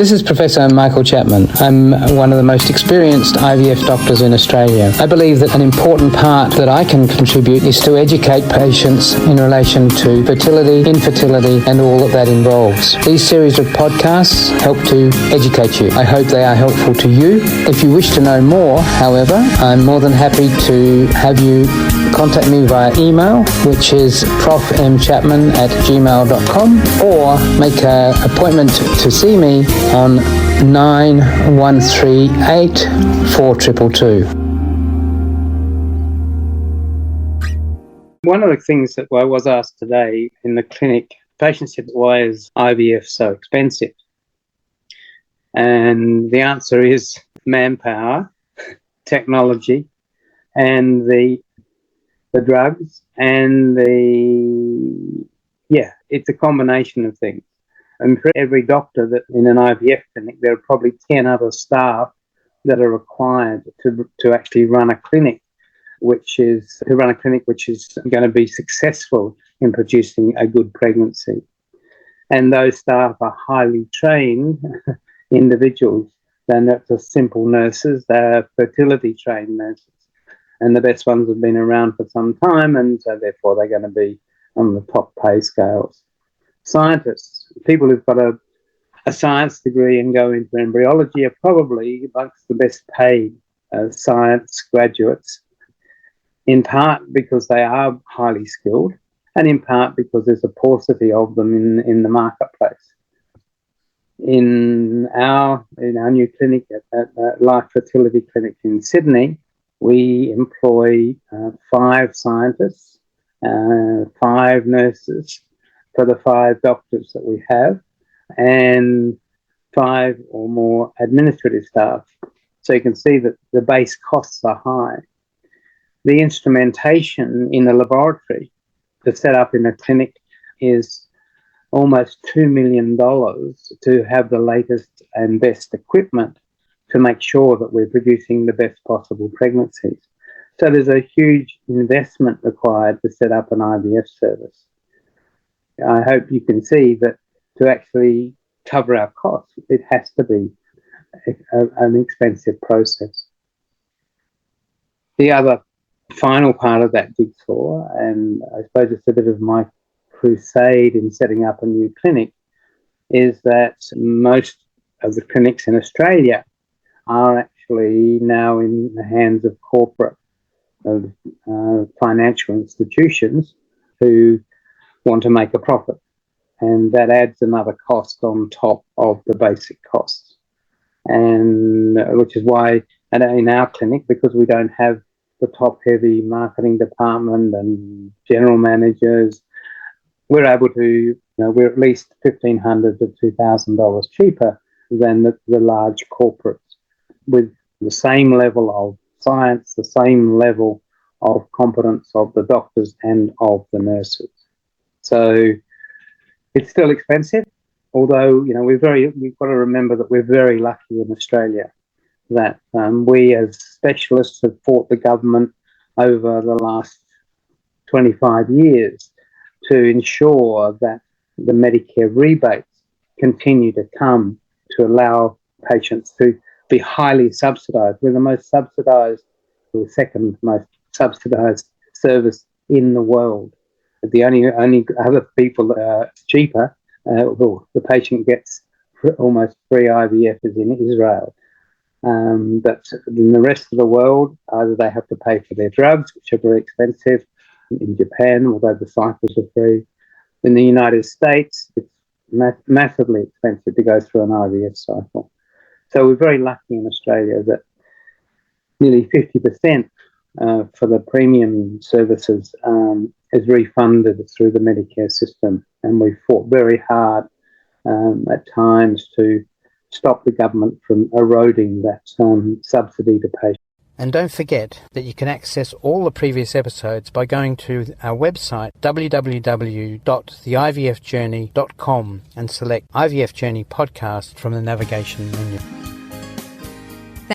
This is Professor Michael Chapman. I'm one of the most experienced IVF doctors in Australia. I believe that an important part that I can contribute is to educate patients in relation to fertility, infertility, and all that involves. These series of podcasts help to educate you. I hope they are helpful to you. If you wish to know more, however, I'm more than happy to have you contact me via email, which is profmchapman@gmail.com, or make an appointment to see me on 9138 4222. One of the things that I was asked today in the clinic, patients said, why is IVF so expensive? And the answer is manpower, technology, and the drugs, and it's a combination of things. And for every doctor that in an IVF clinic, there are probably 10 other staff that are required to actually run a clinic, which is going to be successful in producing a good pregnancy. And those staff are highly trained individuals. They're not just simple nurses, they're fertility trained nurses. And the best ones have been around for some time, and so therefore they're going to be on the top pay scales. Scientists, people who've got a science degree and go into embryology, are probably amongst the best paid science graduates, in part because they are highly skilled, and in part because there's a paucity of them in the marketplace. In our new clinic at Life Fertility Clinic in Sydney, we employ 5 scientists, 5 nurses for the 5 doctors that we have, and 5 or more administrative staff. So you can see that the base costs are high. The instrumentation in the laboratory to set up in a clinic is almost $2 million to have the latest and best equipment to make sure that we're producing the best possible pregnancies. So there's a huge investment required to set up an IVF service. I hope you can see that to actually cover our costs, it has to be an expensive process. The other final part of that jigsaw, and I suppose it's a bit of my crusade in setting up a new clinic, is that most of the clinics in Australia are actually now in the hands of corporate financial institutions who want to make a profit, and that adds another cost on top of the basic costs. And which is why in our clinic, because we don't have the top-heavy marketing department and general managers, we're able to, we're at least $1,500 to $2,000 cheaper than the large corporates, with the same level of science, the same level of competence of the doctors and of the nurses. So it's still expensive, although, we've got to remember that we're very lucky in Australia that we as specialists have fought the government over the last 25 years to ensure that the Medicare rebates continue to come to allow patients to be highly subsidised. We're the most subsidised, or second most subsidised service in the world. The only other people that are cheaper, the patient gets almost free IVF is in Israel. But in the rest of the world, either they have to pay for their drugs, which are very expensive. In Japan, although the cycles are free. In the United States, it's massively expensive to go through an IVF cycle. So we're very lucky in Australia that nearly 50% for the premium services is refunded through the Medicare system. And we fought very hard at times to stop the government from eroding that subsidy to patients. And don't forget that you can access all the previous episodes by going to our website www.theivfjourney.com and select IVF Journey podcast from the navigation menu.